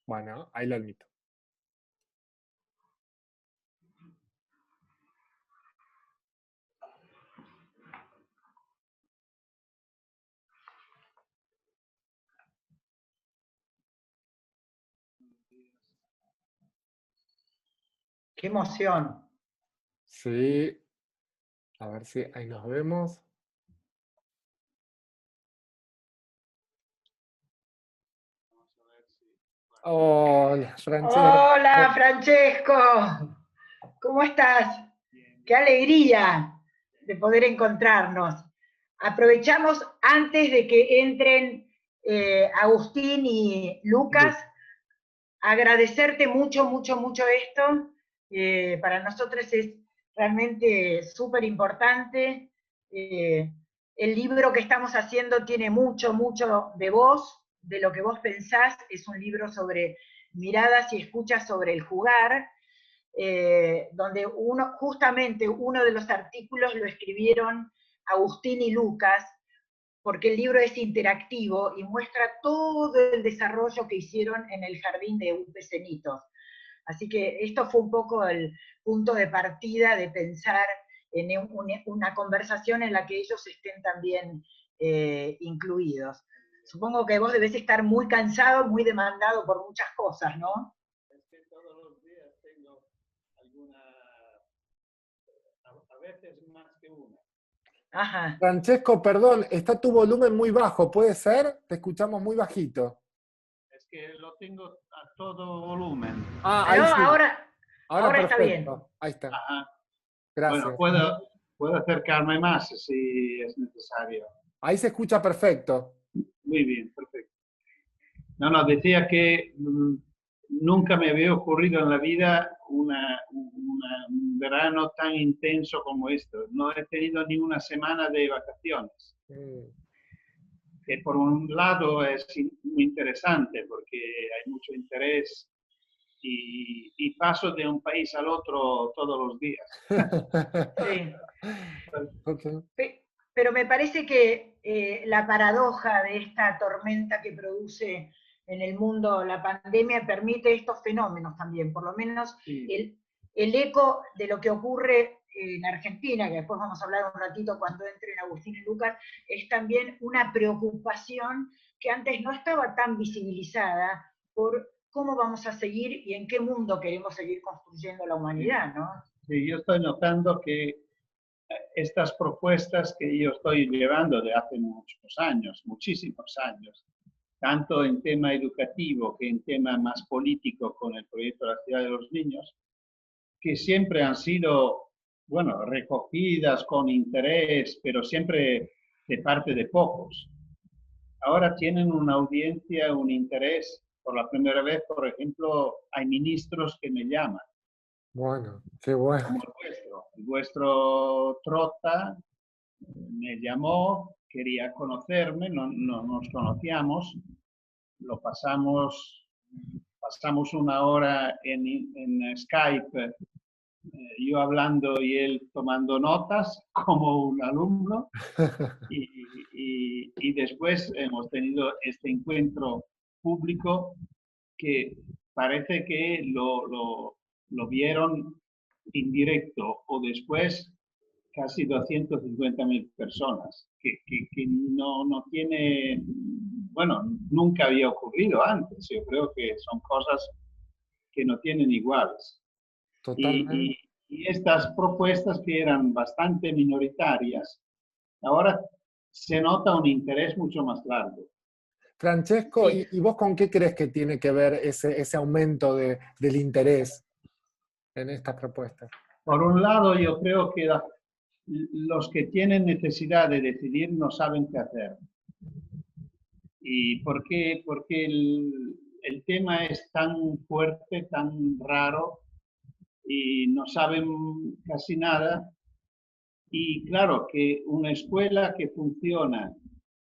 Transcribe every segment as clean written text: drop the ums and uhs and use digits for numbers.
Bueno, ahí lo admito. ¡Qué emoción! Sí, a ver si ahí nos vemos. Hola, Francesco. Hola, Francesco. ¿Cómo estás? Qué alegría de poder encontrarnos. Aprovechamos antes de que entren Agustín y Lucas, agradecerte mucho, mucho, mucho esto. Para nosotros es realmente súper importante. El libro que estamos haciendo tiene mucho, mucho de vos, de lo que vos pensás. Es un libro sobre miradas y escuchas sobre el jugar, donde justamente uno de los artículos lo escribieron Agustín y Lucas, porque el libro es interactivo y muestra todo el desarrollo que hicieron en el jardín de Upecenitos. Así que esto fue un poco el punto de partida de pensar en una conversación en la que ellos estén también incluidos. Supongo que vos debés estar muy cansado, muy demandado por muchas cosas, ¿no? Es que todos los días tengo alguna, a veces más que una. Ajá. Francesco, perdón, está tu volumen muy bajo, ¿puede ser? Te escuchamos muy bajito. Es que lo tengo a todo volumen. Ah, ahí No, sí. Ahora ahora está bien. perfecto. Ahí está. Ajá. Gracias. Bueno, puedo acercarme más si es necesario. Ahí se escucha perfecto. Muy bien, perfecto. No, decía que nunca me había ocurrido en la vida un verano tan intenso como esto. No he tenido ni una semana de vacaciones. Que por un lado es muy interesante porque hay mucho interés y paso de un país al otro todos los días. Sí. Okay. Pero me parece que la paradoja de esta tormenta que produce en el mundo la pandemia permite estos fenómenos también, por lo menos Sí. el eco de lo que ocurre en Argentina, que después vamos a hablar un ratito cuando entren Agustín y Lucas, es también una preocupación que antes no estaba tan visibilizada por cómo vamos a seguir y en qué mundo queremos seguir construyendo la humanidad, ¿no? Sí, yo estoy notando que estas propuestas que yo estoy llevando de hace muchos años, muchísimos años, tanto en tema educativo que en tema más político con el proyecto de la ciudad de los niños, que siempre han sido, bueno, recogidas con interés, pero siempre de parte de pocos. Ahora tienen una audiencia, un interés. Por la primera vez, por ejemplo, hay ministros que me llaman. Bueno, qué bueno. Como el vuestro. El vuestro Trota me llamó, quería conocerme, no nos conocíamos, lo pasamos una hora en Skype, yo hablando y él tomando notas como un alumno, y después hemos tenido este encuentro público que parece que lo vieron en directo o después casi 250.000 personas, que no tiene, bueno, nunca había ocurrido antes. Yo creo que son cosas que no tienen iguales. Totalmente. Y estas propuestas que eran bastante minoritarias, ahora se nota un interés mucho más largo. Francesco, Sí. ¿y vos con qué crees que tiene que ver ese aumento del interés en estas propuestas? Por un lado, yo creo que los que tienen necesidad de decidir no saben qué hacer. ¿Y por qué? Porque el tema es tan fuerte, tan raro, y no saben casi nada. Y claro, que una escuela que funciona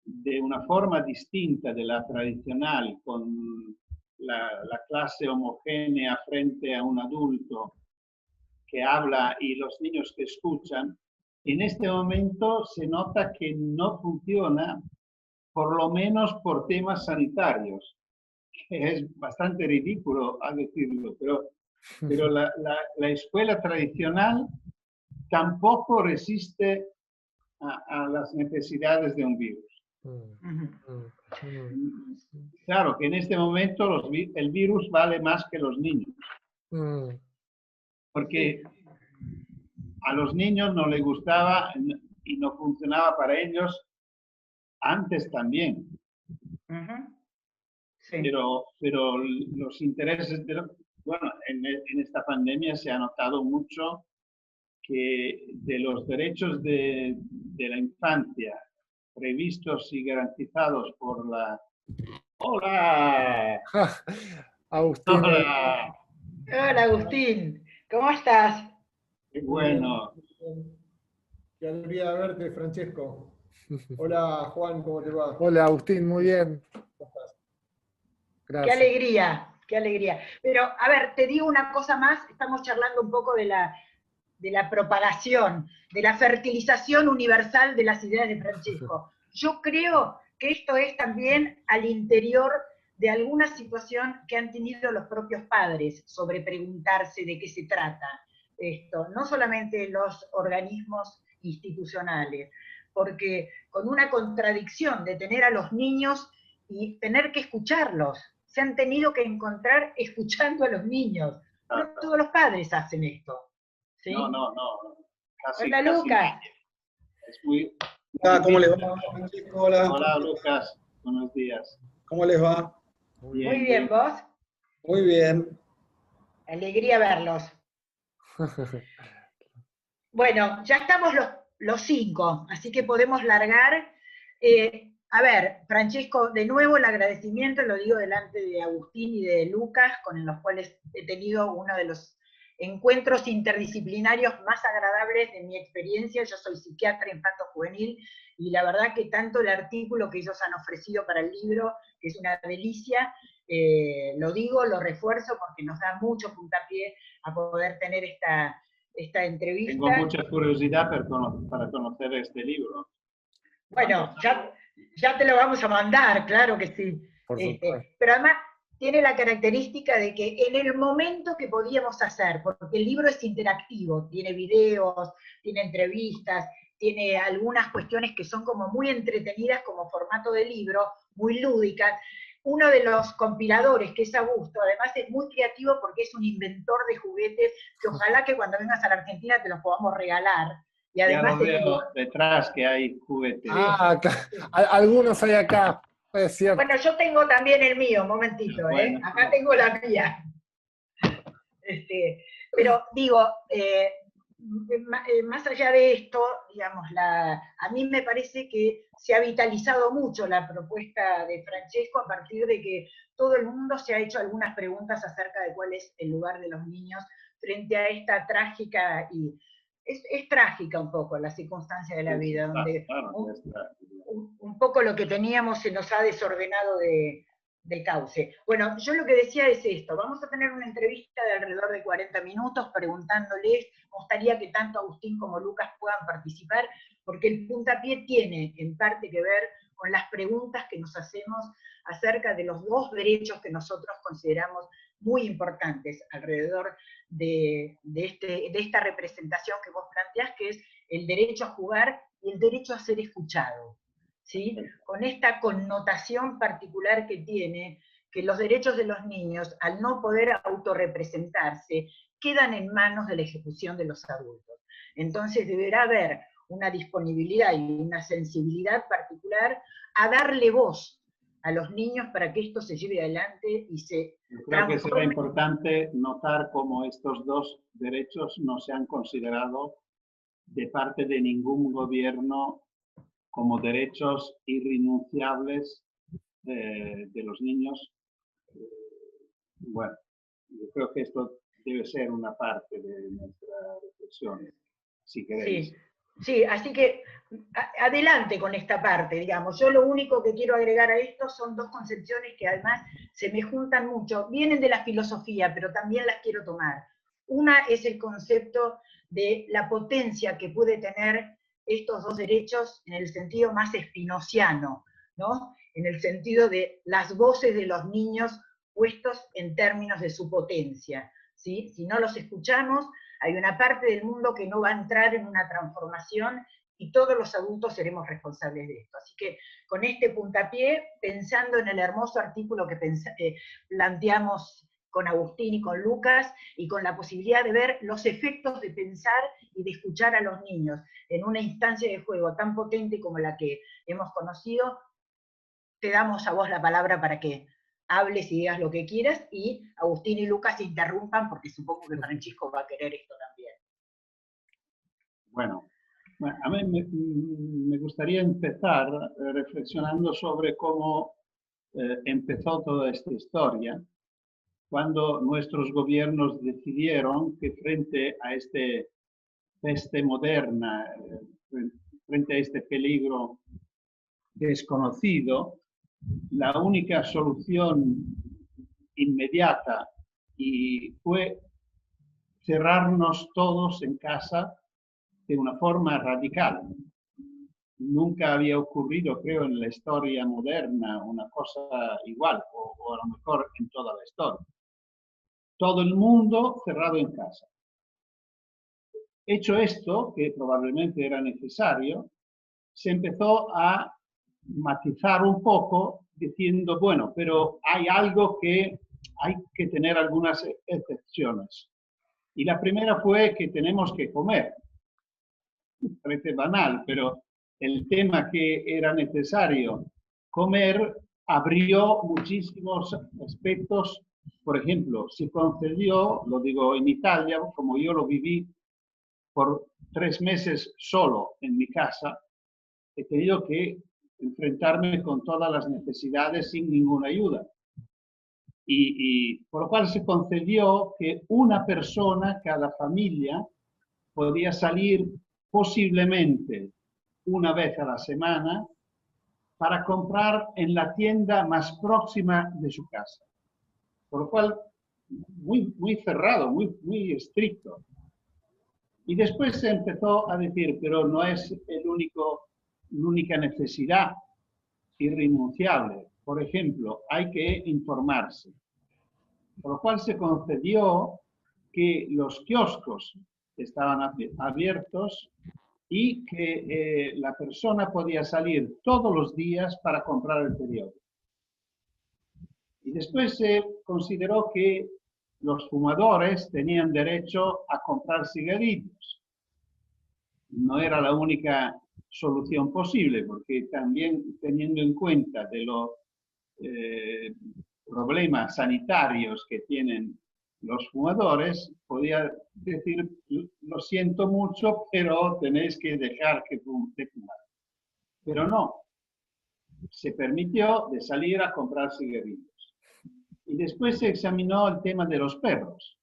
de una forma distinta de la tradicional, con la clase homogénea frente a un adulto que habla y los niños que escuchan, en este momento se nota que no funciona, por lo menos por temas sanitarios, es bastante ridículo a decirlo, pero la escuela tradicional tampoco resiste a las necesidades de un virus. Claro que en este momento el virus vale más que los niños, porque a los niños no les gustaba y no funcionaba para ellos antes también. Sí. Pero los intereses, bueno, en esta pandemia se ha notado mucho que de los derechos de la infancia previstos y garantizados por la... ¡Hola! Agustín. ¡Hola! Hola Agustín, ¿cómo estás? ¡Qué bueno! Qué alegría verte, Francesco. Hola, Juan, ¿cómo te va? Hola, Agustín, muy bien. Gracias. Qué alegría, qué alegría. Pero, a ver, te digo una cosa más, estamos charlando un poco de la propagación, de la fertilización universal de las ideas de Francesco. Yo creo que esto es también al interior de alguna situación que han tenido los propios padres sobre preguntarse de qué se trata esto, no solamente los organismos institucionales, porque con una contradicción de tener a los niños y tener que escucharlos, se han tenido que encontrar escuchando a los niños. No todos los padres hacen esto. ¿Sí? No. Hola, Lucas. Es muy... Hola, ¿cómo les va, Francesco? Hola. Hola, Lucas. Buenos días. ¿Cómo les va? Muy bien, ¿vos? Muy bien. Alegría verlos. Bueno, ya estamos los 5, así que podemos largar. A ver, Francesco, de nuevo el agradecimiento, lo digo delante de Agustín y de Lucas, con los cuales he tenido uno de los encuentros interdisciplinarios más agradables de mi experiencia. Yo soy psiquiatra infanto-juvenil, y la verdad que tanto el artículo que ellos han ofrecido para el libro, que es una delicia, lo digo, lo refuerzo, porque nos da mucho puntapié a poder tener esta entrevista. Tengo mucha curiosidad para conocer este libro. Bueno, ya te lo vamos a mandar, claro que sí. Pero además tiene la característica de que en el momento que podíamos hacer, porque el libro es interactivo, tiene videos, tiene entrevistas, tiene algunas cuestiones que son como muy entretenidas como formato de libro, muy lúdicas. Uno de los compiladores, que es Augusto, además es muy creativo porque es un inventor de juguetes que ojalá que cuando vengas a la Argentina te los podamos regalar. Y además ya lo veo detrás que hay juguetes. Algunos hay acá, es cierto. Bueno, yo tengo también el mío, un momentito, bueno, acá tengo la mía. Pero digo, más allá de esto, digamos, a mí me parece que se ha vitalizado mucho la propuesta de Francesco a partir de que todo el mundo se ha hecho algunas preguntas acerca de cuál es el lugar de los niños frente a esta trágica y... Es trágica un poco la circunstancia de la vida, donde un poco lo que teníamos se nos ha desordenado de cauce. Bueno, yo lo que decía es esto, vamos a tener una entrevista de alrededor de 40 minutos preguntándoles, me gustaría que tanto Agustín como Lucas puedan participar, porque el puntapié tiene en parte que ver con las preguntas que nos hacemos acerca de los dos derechos que nosotros consideramos muy importantes alrededor de esta representación que vos planteás, que es el derecho a jugar y el derecho a ser escuchado, ¿sí? Con esta connotación particular que tiene, que los derechos de los niños, al no poder autorrepresentarse, quedan en manos de la ejecución de los adultos. Entonces deberá haber una disponibilidad y una sensibilidad particular a darle voz a los niños para que esto se lleve adelante y se Yo creo que será importante notar cómo estos dos derechos no se han considerado de parte de ningún gobierno como derechos irrenunciables de los niños. Bueno, yo creo que esto debe ser una parte de nuestra reflexión, si queréis. Sí. Sí, así que adelante con esta parte, digamos. Yo lo único que quiero agregar a esto son dos concepciones que además se me juntan mucho. Vienen de la filosofía, pero también las quiero tomar. Una es el concepto de la potencia que puede tener estos dos derechos en el sentido más espinociano, ¿no? En el sentido de las voces de los niños puestos en términos de su potencia, ¿sí? Si no los escuchamos, hay una parte del mundo que no va a entrar en una transformación y todos los adultos seremos responsables de esto. Así que con este puntapié, pensando en el hermoso artículo que planteamos con Agustín y con Lucas, y con la posibilidad de ver los efectos de pensar y de escuchar a los niños en una instancia de juego tan potente como la que hemos conocido, te damos a vos la palabra para que hables y digas lo que quieras, y Agustín y Lucas interrumpan, porque supongo que Francisco va a querer esto también. Bueno, a mí me gustaría empezar reflexionando sobre cómo empezó toda esta historia, cuando nuestros gobiernos decidieron que frente a esta peste moderna, frente a este peligro desconocido, la única solución inmediata fue cerrarnos todos en casa de una forma radical. Nunca había ocurrido, creo, en la historia moderna una cosa igual, o a lo mejor en toda la historia. Todo el mundo cerrado en casa. Hecho esto, que probablemente era necesario, se empezó a matizar un poco diciendo, bueno, pero hay algo que hay que tener algunas excepciones. Y la primera fue que tenemos que comer. Parece banal, pero el tema que era necesario comer abrió muchísimos aspectos. Por ejemplo, se concedió, lo digo en Italia, como yo lo viví por 3 meses solo en mi casa, he tenido que enfrentarme con todas las necesidades sin ninguna ayuda. Y por lo cual se concedió que una persona, cada familia, podía salir posiblemente una vez a la semana para comprar en la tienda más próxima de su casa. Por lo cual, muy cerrado, muy estricto. Y después se empezó a decir, pero no es la única necesidad irrenunciable. Por ejemplo, hay que informarse. Por lo cual se concedió que los kioscos estaban abiertos y que la persona podía salir todos los días para comprar el periódico. Y después se consideró que los fumadores tenían derecho a comprar cigarrillos. No era la única solución posible, porque también teniendo en cuenta de los problemas sanitarios que tienen los fumadores, podía decir, lo siento mucho, pero tenéis que dejar de fumar. Pero no, se permitió de salir a comprar cigarrillos. Y después se examinó el tema de los perros,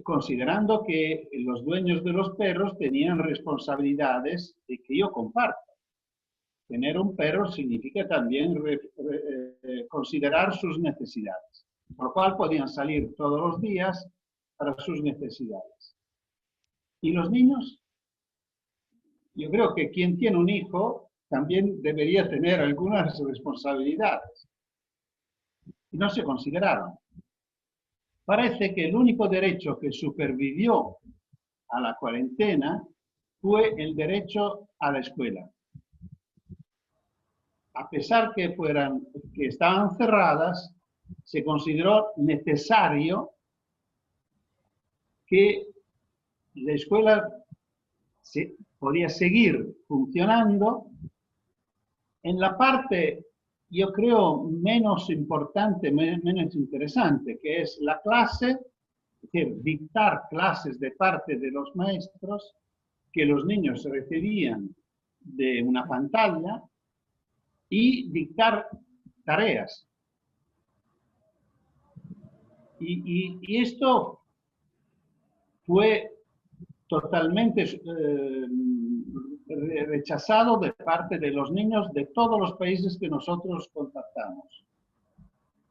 considerando que los dueños de los perros tenían responsabilidades de que yo comparto. Tener un perro significa también considerar sus necesidades, por lo cual podían salir todos los días para sus necesidades. ¿Y los niños? Yo creo que quien tiene un hijo también debería tener algunas responsabilidades. Y no se consideraron. Parece que el único derecho que supervivió a la cuarentena fue el derecho a la escuela. A pesar que estaban cerradas, se consideró necesario que la escuela podía seguir funcionando en la parte, yo creo, menos importante, menos interesante, que es la clase, es decir, dictar clases de parte de los maestros que los niños recibían de una pantalla y dictar tareas. Y esto fue totalmente rechazado de parte de los niños de todos los países que nosotros contactamos.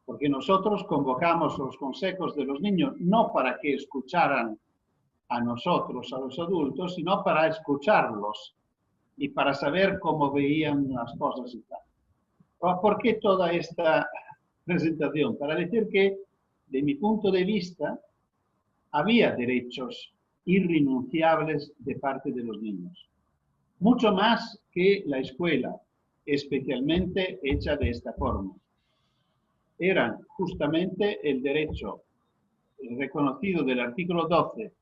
Porque nosotros convocamos los consejos de los niños no para que escucharan a nosotros, a los adultos, sino para escucharlos y para saber cómo veían las cosas y tal. ¿Por qué toda esta presentación para decir que, de mi punto de vista, había derechos irrenunciables de parte de los niños. Mucho más que la escuela, especialmente hecha de esta forma. Eran justamente el derecho reconocido del artículo 12,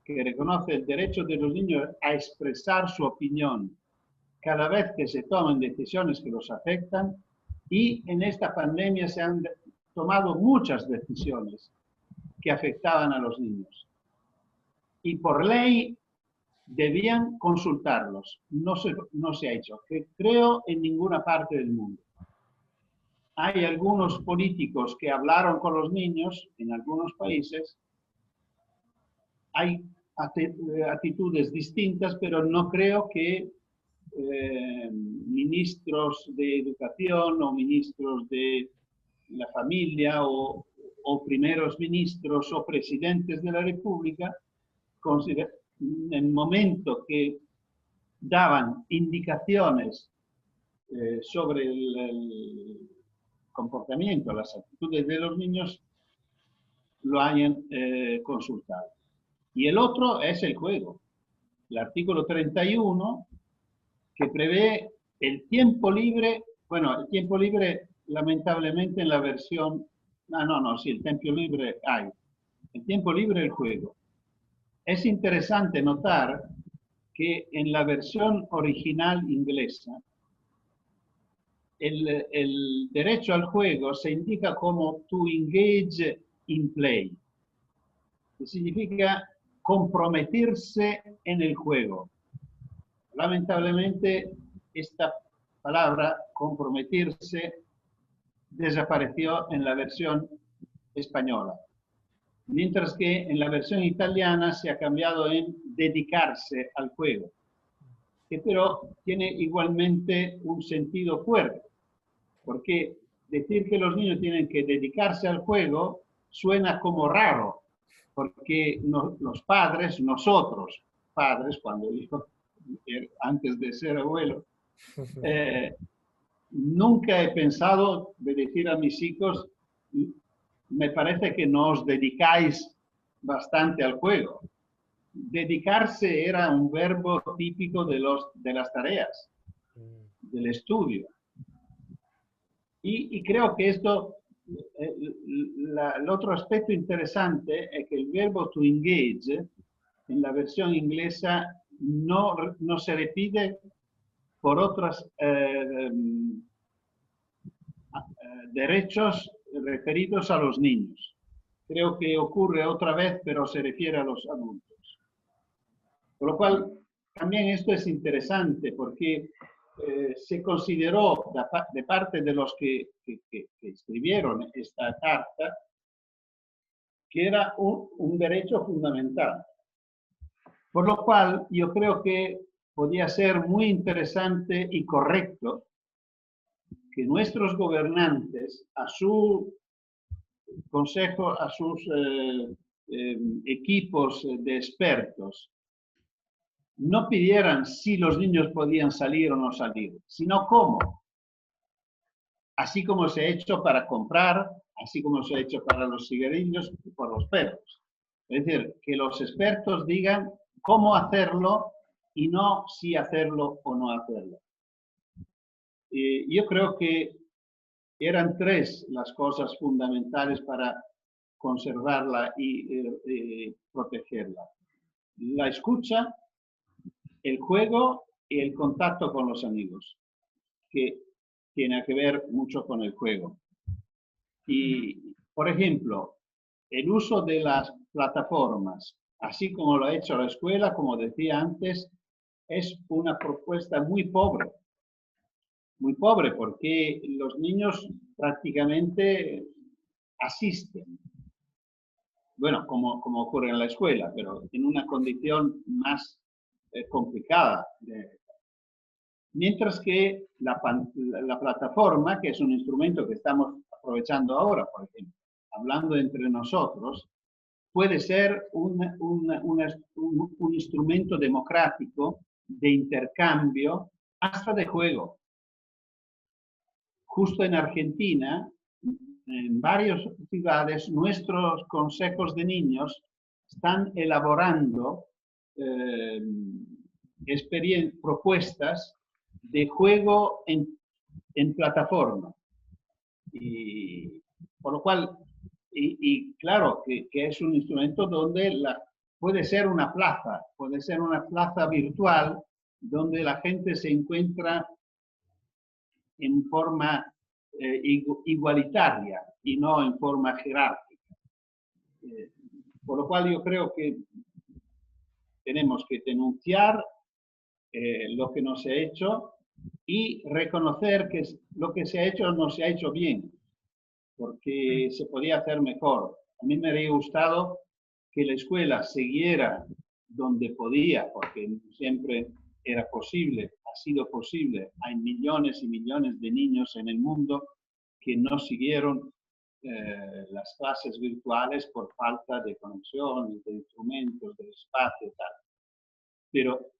que reconoce el derecho de los niños a expresar su opinión cada vez que se toman decisiones que los afectan, y en esta pandemia se han tomado muchas decisiones que afectaban a los niños. Y por ley debían consultarlos. No se ha hecho, creo, en ninguna parte del mundo. Hay algunos políticos que hablaron con los niños en algunos países. Hay actitudes distintas, pero no creo que ministros de educación o ministros de la familia o primeros ministros o presidentes de la República, en el momento que daban indicaciones sobre el comportamiento, las actitudes de los niños, lo hayan consultado. Y el otro es el juego. El artículo 31, que prevé el tiempo libre, bueno, el tiempo libre lamentablemente en la versión, sí, el tiempo libre hay. El tiempo libre del juego. Es interesante notar que en la versión original inglesa, el derecho al juego se indica como to engage in play, que significa comprometerse en el juego. Lamentablemente, esta palabra, comprometerse, desapareció en la versión española, mientras que en la versión italiana se ha cambiado en dedicarse al juego, que pero tiene igualmente un sentido fuerte, porque decir que los niños tienen que dedicarse al juego suena como raro, porque los padres, nosotros, padres, cuando yo, antes de ser abuelo, nunca he pensado de decir a mis hijos, me parece que no os dedicáis bastante al juego. Dedicarse era un verbo típico de las tareas, del estudio. Y creo que esto, el otro aspecto interesante es que el verbo to engage en la versión inglesa no se repite por otros derechos referidos a los niños. Creo que ocurre otra vez, pero se refiere a los adultos. Por lo cual, también esto es interesante porque se consideró de parte de los que escribieron esta carta que era un derecho fundamental. Por lo cual, yo creo que podía ser muy interesante y correcto que nuestros gobernantes, a su consejo, a sus equipos de expertos, no pidieran si los niños podían salir o no salir, sino cómo. Así como se ha hecho para comprar, así como se ha hecho para los cigarrillos y por los perros. Es decir, que los expertos digan cómo hacerlo y no si hacerlo o no hacerlo. Yo creo que eran tres las cosas fundamentales para conservarla y protegerla. La escucha, el juego y el contacto con los amigos, que tiene que ver mucho con el juego. Y, por ejemplo, el uso de las plataformas, así como lo ha hecho la escuela, como decía antes, es una propuesta muy pobre porque los niños prácticamente asisten. Bueno, como ocurre en la escuela, pero en una condición más complicada. Mientras que la plataforma, que es un instrumento que estamos aprovechando ahora, por ejemplo, hablando entre nosotros, puede ser un instrumento democrático de intercambio, hasta de juego. Justo en Argentina, en varias ciudades nuestros consejos de niños están elaborando propuestas de juego en plataforma. Y por lo cual, claro, que es un instrumento donde puede ser una plaza virtual donde la gente se encuentra en forma igualitaria y no en forma jerárquica. Por lo cual yo creo que tenemos que denunciar lo que no se ha hecho y reconocer que lo que se ha hecho no se ha hecho bien, porque se podía hacer mejor. A mí me habría gustado que la escuela siguiera donde podía, porque siempre era posible, ha sido posible. Hay millones y millones de niños en el mundo que no siguieron las clases virtuales por falta de conexión, de instrumentos, de espacio, tal. Pero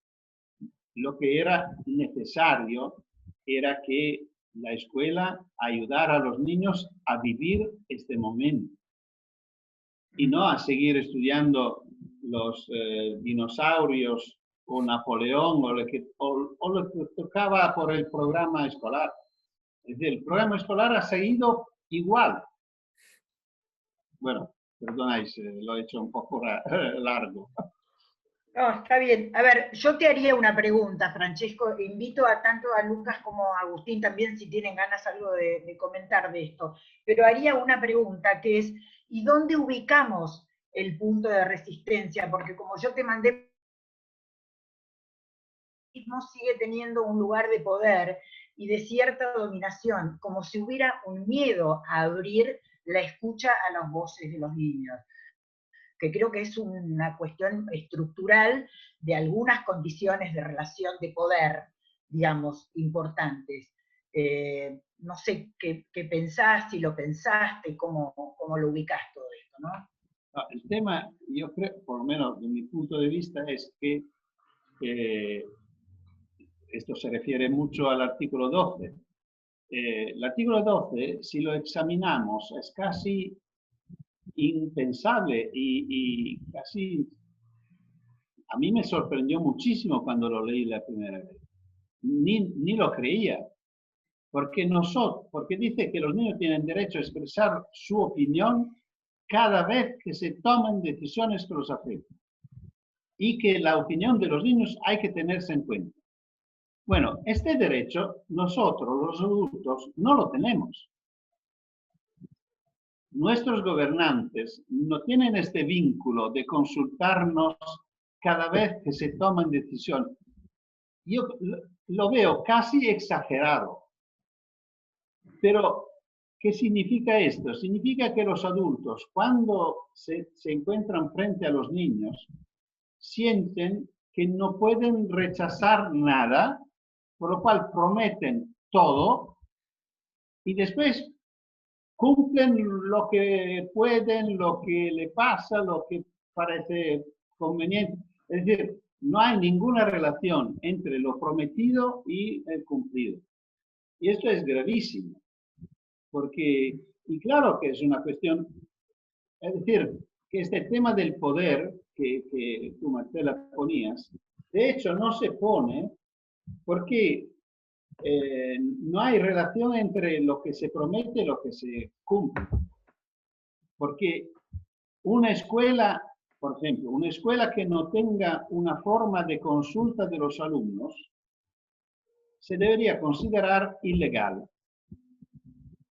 lo que era necesario era que la escuela ayudara a los niños a vivir este momento y no a seguir estudiando los dinosaurios o Napoleón o lo que tocaba por el programa escolar. Es decir, el programa escolar ha seguido igual. Bueno, perdonáis, lo he hecho un poco largo. No, está bien. A ver, yo te haría una pregunta, Francesco. Invito a tanto a Lucas como a Agustín también, si tienen ganas algo de comentar de esto. Pero haría una pregunta que es, ¿y dónde ubicamos el punto de resistencia? Porque como yo te mandé, sigue teniendo un lugar de poder y de cierta dominación, como si hubiera un miedo a abrir la escucha a las voces de los niños, que creo que es una cuestión estructural de algunas condiciones de relación de poder, digamos, importantes. No sé qué pensás, si lo pensaste, cómo lo ubicás todo esto, ¿no? El tema, yo creo, por lo menos de mi punto de vista, es que esto se refiere mucho al artículo 12. El artículo 12, si lo examinamos, es casi impensable y casi a mí me sorprendió muchísimo cuando lo leí la primera vez. Ni lo creía, porque dice que los niños tienen derecho a expresar su opinión cada vez que se toman decisiones que los afectan y que la opinión de los niños hay que tenerse en cuenta. Bueno, este derecho nosotros, los adultos, no lo tenemos. Nuestros gobernantes no tienen este vínculo de consultarnos cada vez que se toman decisiones. Yo lo veo casi exagerado. Pero, ¿qué significa esto? Significa que los adultos, cuando se encuentran frente a los niños, sienten que no pueden rechazar nada, por lo cual prometen todo y después cumplen lo que pueden, lo que le pasa, lo que parece conveniente. Es decir, no hay ninguna relación entre lo prometido y el cumplido. Y esto es gravísimo, porque, y claro que es una cuestión, es decir, que este tema del poder que tú, Marcela, ponías, de hecho no se pone porque no hay relación entre lo que se promete y lo que se cumple. Porque una escuela, por ejemplo, una escuela que no tenga una forma de consulta de los alumnos, se debería considerar ilegal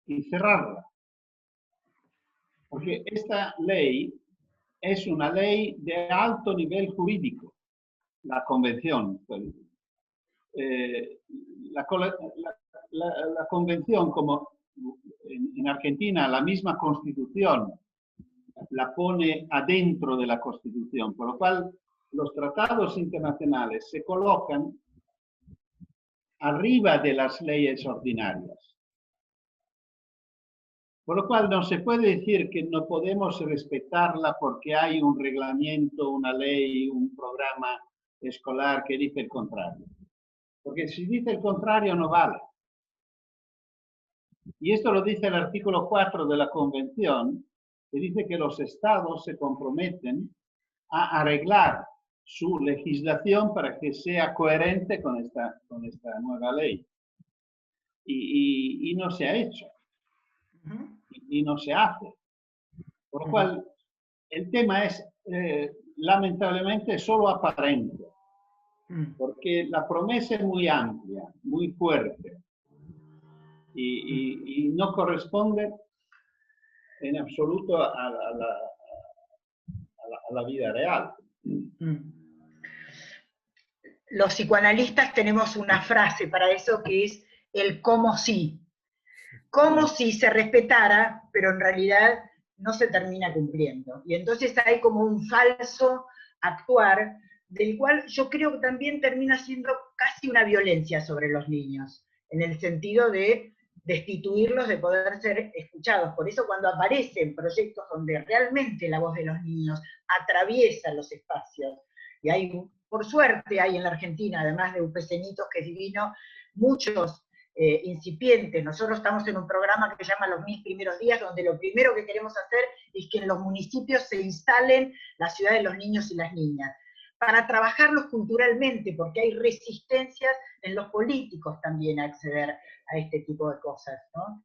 y cerrarla. Porque esta ley es una ley de alto nivel jurídico, la convención. La convención, como en Argentina, la misma constitución la pone adentro de la constitución, por lo cual los tratados internacionales se colocan arriba de las leyes ordinarias. Por lo cual no se puede decir que no podemos respetarla porque hay un reglamento, una ley, un programa escolar que dice el contrario. Porque si dice el contrario no vale. Y esto lo dice el artículo 4 de la Convención, que dice que los estados se comprometen a arreglar su legislación para que sea coherente con esta nueva ley. Y no se ha hecho. Y no se hace. Por lo cual, el tema es, lamentablemente, solo aparente. Porque la promesa es muy amplia, muy fuerte. Y no corresponde en absoluto a la vida real. Los psicoanalistas tenemos una frase para eso que es el como si. Como si se respetara, pero en realidad no se termina cumpliendo. Y entonces hay como un falso actuar, del cual yo creo que también termina siendo casi una violencia sobre los niños, en el sentido de destituirlos de poder ser escuchados. Por eso cuando aparecen proyectos donde realmente la voz de los niños atraviesa los espacios, y hay, por suerte, hay en la Argentina, además de UPCenitos, que es divino, muchos incipientes. Nosotros estamos en un programa que se llama Los 1000 primeros días, donde lo primero que queremos hacer es que en los municipios se instalen la ciudad de los niños y las niñas, para trabajarlos culturalmente, porque hay resistencias en los políticos también a acceder a este tipo de cosas, ¿no?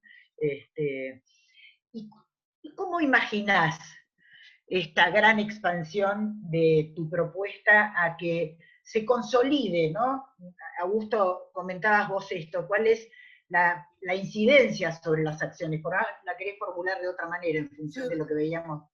¿Y cómo imaginás esta gran expansión de tu propuesta a que se consolide, ¿no? Augusto, comentabas vos esto, ¿cuál es la incidencia sobre las acciones? Por ahí la querés formular de otra manera en función de lo que veíamos.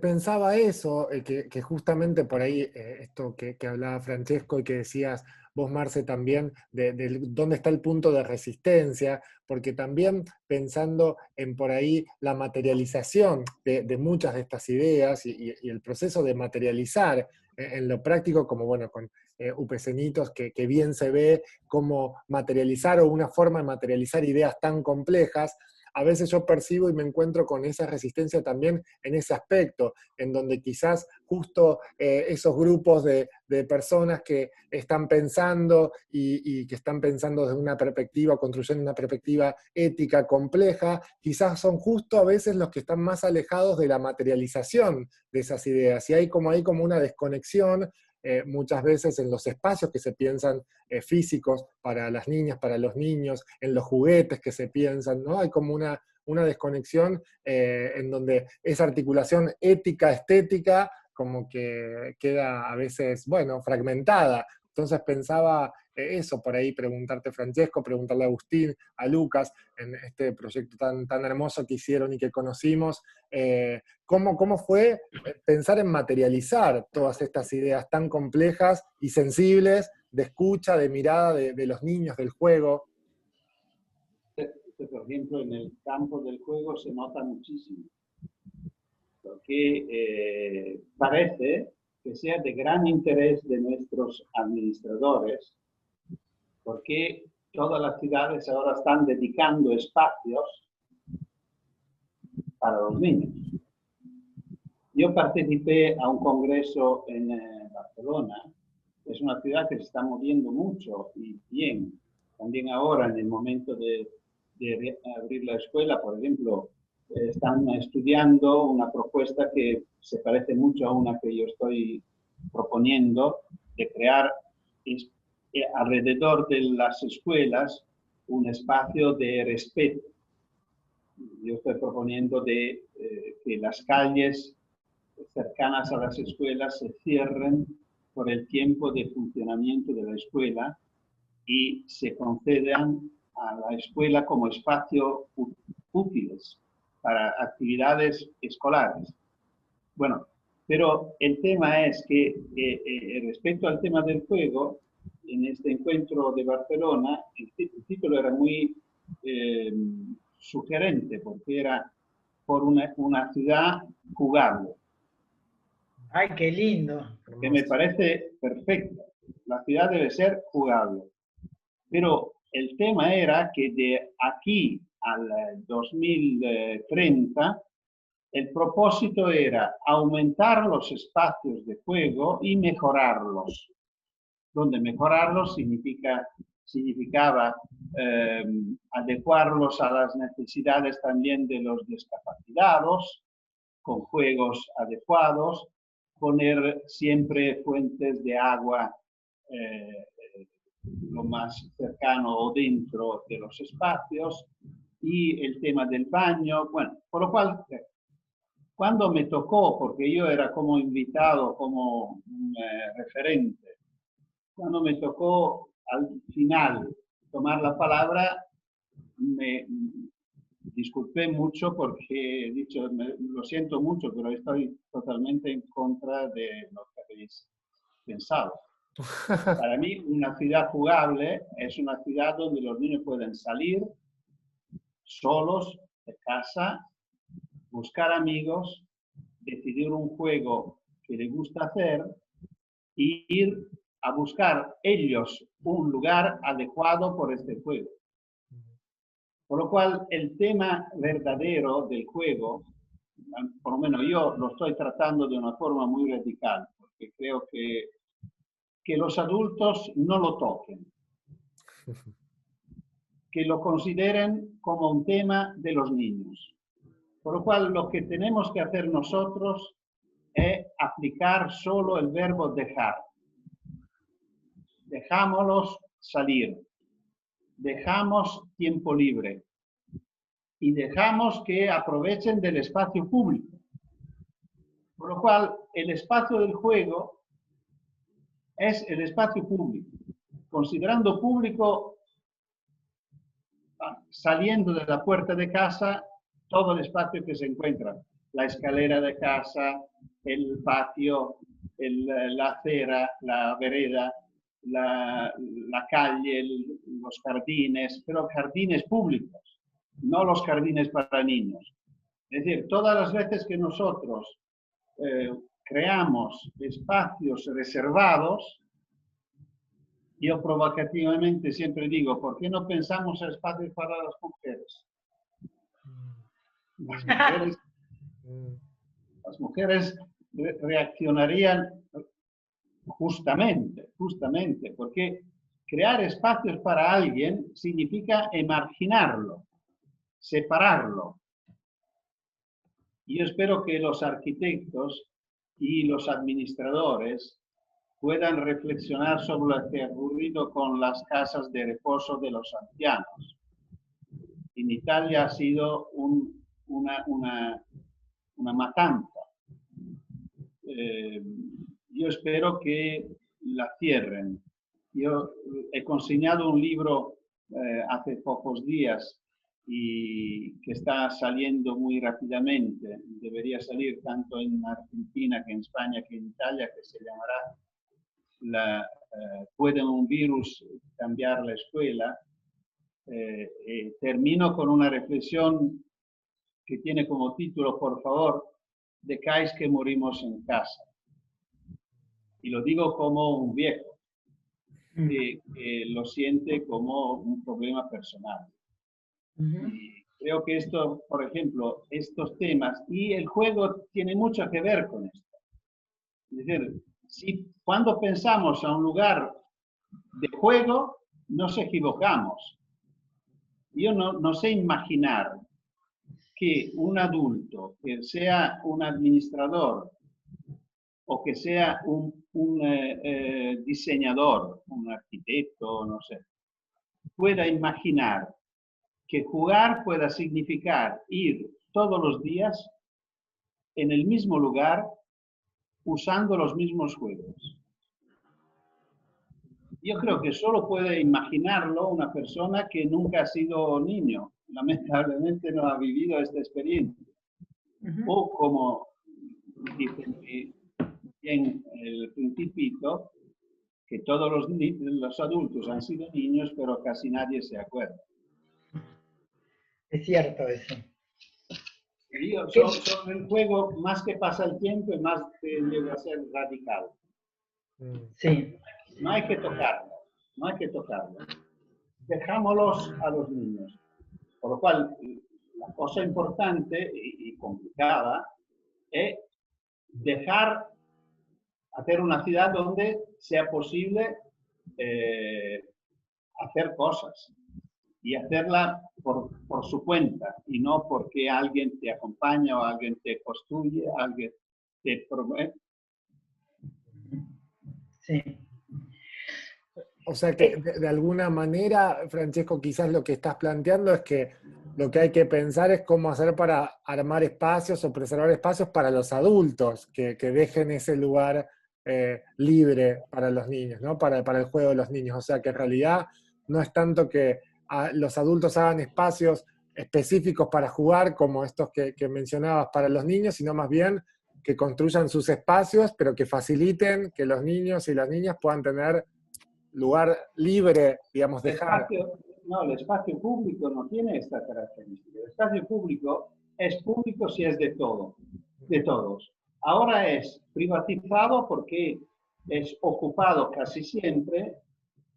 Pensaba eso, que justamente por ahí, esto que hablaba Francesco y que decías vos, Marce, también, de dónde está el punto de resistencia, porque también pensando en por ahí la materialización de muchas de estas ideas y el proceso de materializar en lo práctico, como bueno, con UPCenitos, que bien se ve cómo materializar o una forma de materializar ideas tan complejas. A veces yo percibo y me encuentro con esa resistencia también en ese aspecto, en donde quizás justo esos grupos de personas que están pensando y que están pensando desde una perspectiva, construyendo una perspectiva ética compleja, quizás son justo a veces los que están más alejados de la materialización de esas ideas. Y hay como una desconexión muchas veces en los espacios que se piensan físicos para las niñas, para los niños, en los juguetes que se piensan, ¿no? Hay como una desconexión en donde esa articulación ética-estética como que queda a veces, bueno, fragmentada. Entonces pensaba eso, por ahí preguntarte, Francesco, preguntarle a Agustín, a Lucas, en este proyecto tan hermoso que hicieron y que conocimos, ¿cómo fue pensar en materializar todas estas ideas tan complejas y sensibles de escucha, de mirada de los niños, del juego? Por ejemplo, en el campo del juego se nota muchísimo, porque parece que sea de gran interés de nuestros administradores, porque todas las ciudades ahora están dedicando espacios para los niños. Yo participé a un congreso en Barcelona. Es una ciudad que se está moviendo mucho y bien. También ahora, en el momento de abrir la escuela, por ejemplo, están estudiando una propuesta que se parece mucho a una que yo estoy proponiendo, de crear alrededor de las escuelas un espacio de respeto. Yo estoy proponiendo que las calles cercanas a las escuelas se cierren por el tiempo de funcionamiento de la escuela y se concedan a la escuela como espacio útiles para actividades escolares. Bueno, pero el tema es que respecto al tema del juego, en este encuentro de Barcelona, el título era muy sugerente, porque era por una ciudad jugable. ¡Ay, qué lindo! Que me parece perfecto. La ciudad debe ser jugable. Pero el tema era que de aquí al 2030, el propósito era aumentar los espacios de juego y mejorarlos. Donde mejorarlos significa significaba adecuarlos a las necesidades también de los discapacitados, con juegos adecuados, poner siempre fuentes de agua lo más cercano o dentro de los espacios, y el tema del baño. Bueno, por lo cual, cuando me tocó, porque yo era como invitado, como referente, cuando me tocó al final tomar la palabra, me disculpé mucho porque he dicho, lo siento mucho, pero estoy totalmente en contra de lo que habéis pensado. Para mí, una ciudad jugable es una ciudad donde los niños pueden salir solos de casa, buscar amigos, decidir un juego que les gusta hacer y ir a buscar ellos un lugar adecuado por este juego. Por lo cual, el tema verdadero del juego, por lo menos yo lo estoy tratando de una forma muy radical, porque creo que los adultos no lo toquen, que lo consideren como un tema de los niños. Por lo cual, lo que tenemos que hacer nosotros es aplicar solo el verbo dejar. Dejámoslos salir, dejamos tiempo libre y dejamos que aprovechen del espacio público. Por lo cual, el espacio del juego es el espacio público, considerando público, saliendo de la puerta de casa, todo el espacio que se encuentra, la escalera de casa, el patio, la acera, la vereda, la calle, los jardines, pero jardines públicos, no los jardines para niños. Es decir, todas las veces que nosotros creamos espacios reservados, yo provocativamente siempre digo, ¿por qué no pensamos en espacios para las mujeres? Las mujeres reaccionarían justamente, porque crear espacios para alguien significa emarginarlo, separarlo. Y yo espero que los arquitectos y los administradores puedan reflexionar sobre lo que ha ocurrido con las casas de reposo de los ancianos. En Italia ha sido una matanza. Yo espero que la cierren. Yo he consignado un libro hace pocos días y que está saliendo muy rápidamente. Debería salir tanto en Argentina que en España que en Italia, que se llamará ¿Puede un virus cambiar la escuela? Termino con una reflexión que tiene como título, por favor, dejáis que morimos en casa. Y lo digo como un viejo, que lo siente como un problema personal. Y creo que esto, por ejemplo, estos temas, y el juego tiene mucho que ver con esto. Es decir, cuando pensamos a un lugar de juego, nos equivocamos. Yo no sé imaginar que un adulto, que sea un administrador o que sea un diseñador, un arquitecto, no sé, pueda imaginar que jugar pueda significar ir todos los días en el mismo lugar usando los mismos juegos. Yo creo que solo puede imaginarlo una persona que nunca ha sido niño, lamentablemente no ha vivido esta experiencia. O como dice bien el Principito, que todos los adultos han sido niños, pero casi nadie se acuerda. Es cierto eso. Sobre el juego, más que pasa el tiempo, y más que llega a ser radical. Sí. No hay que tocarlo. Dejámoslos a los niños. Por lo cual, la cosa importante y complicada es hacer una ciudad donde sea posible hacer cosas y hacerla por su cuenta y no porque alguien te acompaña o alguien te construye, alguien te provee. Sí. O sea que de alguna manera, Francesco, quizás lo que estás planteando es que lo que hay que pensar es cómo hacer para armar espacios o preservar espacios para los adultos, que dejen ese lugar libre para los niños, ¿no? Para el juego de los niños. O sea que en realidad no es tanto que los adultos hagan espacios específicos para jugar, como estos que mencionabas para los niños, sino más bien que construyan sus espacios, pero que faciliten que los niños y las niñas puedan tener lugar libre, digamos, dejar. El espacio público no tiene esta característica. El espacio público es público si es de todos. Ahora es privatizado porque es ocupado casi siempre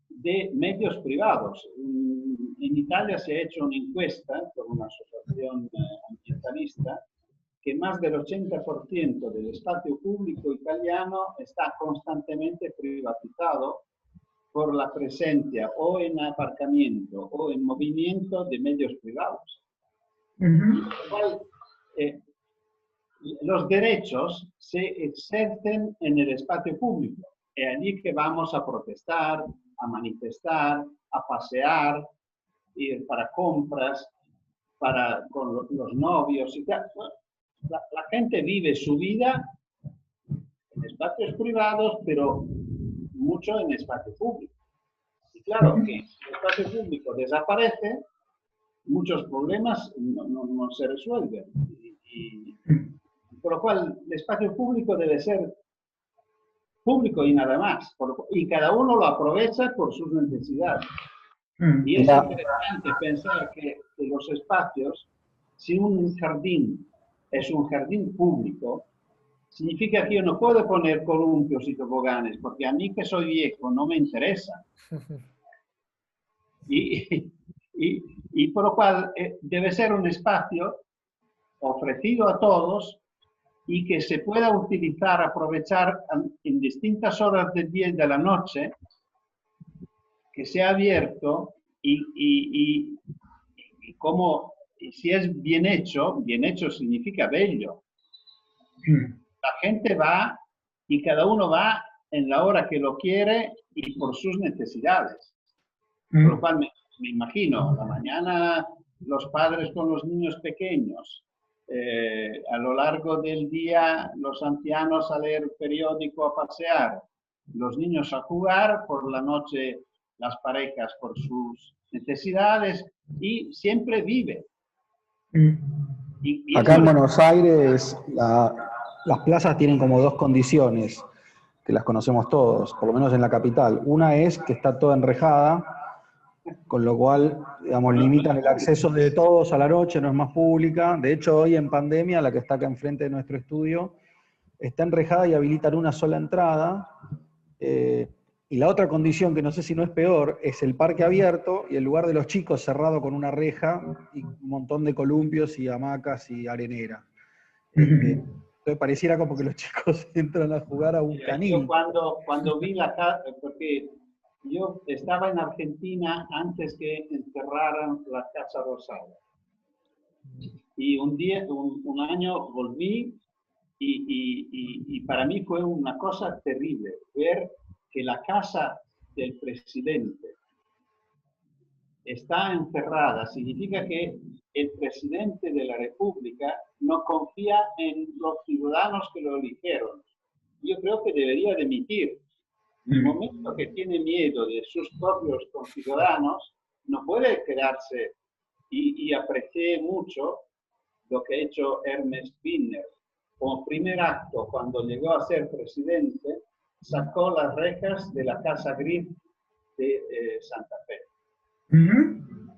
de medios privados. En Italia se ha hecho una encuesta por una asociación ambientalista que más del 80% del espacio público italiano está constantemente privatizado por la presencia o en aparcamiento o en movimiento de medios privados. Los derechos se exercen en el espacio público. Es allí que vamos a protestar, a manifestar, a pasear, ir para compras, con los novios y tal. La gente vive su vida en espacios privados, pero mucho en espacio público. Y claro, que el espacio público desaparece, muchos problemas no se resuelven. Por lo cual, el espacio público debe ser público y nada más. Y cada uno lo aprovecha por sus necesidades. Y es interesante pensar que los espacios, si un jardín es un jardín público, significa que yo no puedo poner columpios y toboganes, porque a mí que soy viejo no me interesa. Y por lo cual debe ser un espacio ofrecido a todos y que se pueda utilizar, aprovechar en distintas horas del día y de la noche, que sea abierto y como si es bien hecho significa bello. La gente va y cada uno va en la hora que lo quiere y por sus necesidades. Por lo cual me imagino, la mañana los padres con los niños pequeños, a lo largo del día los ancianos a leer periódico, a pasear, los niños a jugar, por la noche las parejas por sus necesidades y siempre vive. Acá en Buenos Aires las plazas tienen como dos condiciones que las conocemos todos, por lo menos en la capital. Una es que está toda enrejada, con lo cual, digamos, limitan el acceso de todos a la noche, no es más pública. De hecho, hoy en pandemia, la que está acá enfrente de nuestro estudio, está enrejada y habilitan una sola entrada. Y la otra condición, que no sé si no es peor, es el parque abierto y el lugar de los chicos cerrado con una reja y un montón de columpios y hamacas y arenera. Entonces pareciera como que los chicos entran a jugar a un canil. Yo cuando vi la casa, porque yo estaba en Argentina antes que encerraran la Casa Rosada. Y un año volví y para mí fue una cosa terrible ver que la casa del presidente está encerrada. Significa que el presidente de la República no confía en los ciudadanos que lo eligieron. Yo creo que debería dimitir. En el momento que tiene miedo de sus propios conciudadanos, no puede quedarse. Y aprecié mucho lo que ha hecho Ernest Wiener. Como primer acto, cuando llegó a ser presidente, sacó las rejas de la Casa Gris de Santa Fe.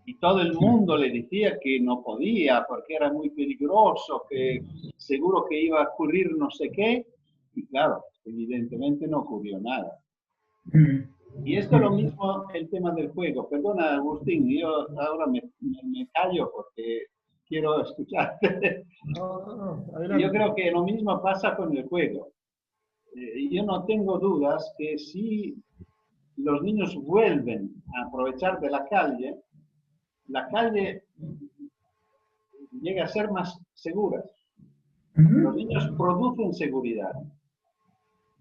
Y todo el mundo le decía que no podía, porque era muy peligroso, que seguro que iba a ocurrir no sé qué. Y claro, evidentemente no ocurrió nada. Y esto es lo mismo el tema del juego. Perdona, Agustín, yo ahora me callo porque quiero escucharte. Yo creo que lo mismo pasa con el juego. Yo no tengo dudas que si los niños vuelven a aprovechar de la calle llega a ser más segura. Los niños producen seguridad.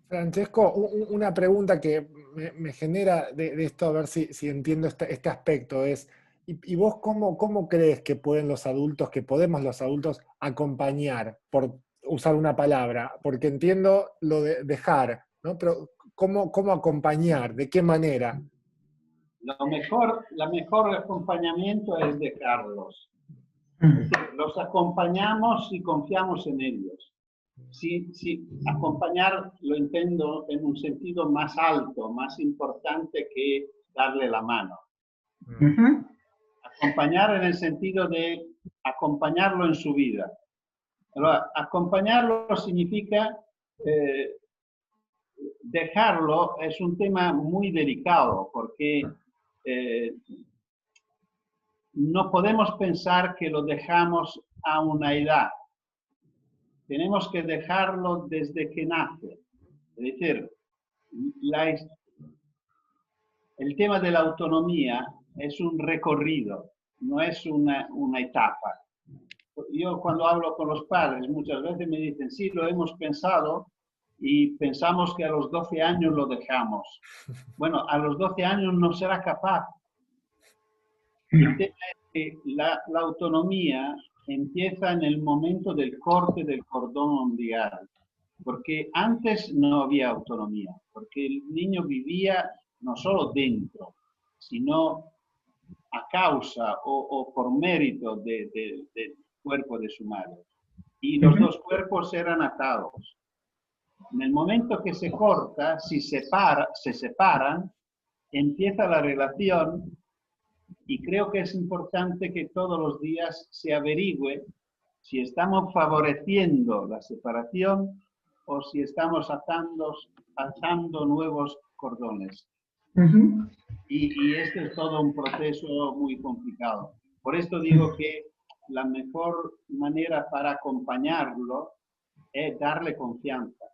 Francesco, una pregunta que me genera de esto, a ver si entiendo este aspecto, es, ¿y vos cómo crees que podemos los adultos acompañar, por usar una palabra? Porque entiendo lo de dejar, ¿no? Pero ¿cómo acompañar? ¿De qué manera? La mejor acompañamiento es dejarlos. Es decir, los acompañamos y confiamos en ellos. Sí, acompañar lo entiendo en un sentido más alto, más importante que darle la mano. Acompañar en el sentido de acompañarlo en su vida. Ahora, acompañarlo significa dejarlo, es un tema muy delicado, porque no podemos pensar que lo dejamos a una edad. Tenemos que dejarlo desde que nace. Es decir, el tema de la autonomía es un recorrido, no es una etapa. Yo cuando hablo con los padres muchas veces me dicen, sí, lo hemos pensado y pensamos que a los 12 años lo dejamos. Bueno, a los 12 años no será capaz. El tema es que la autonomía empieza en el momento del corte del cordón umbilical, porque antes no había autonomía, porque el niño vivía no solo dentro, sino a causa o por mérito del cuerpo de su madre. Y los dos cuerpos eran atados. En el momento que se corta, se separan, empieza la relación. Y creo que es importante que todos los días se averigüe si estamos favoreciendo la separación o si estamos atando nuevos cordones. Y este es todo un proceso muy complicado. Por esto digo que la mejor manera para acompañarlo es darle confianza.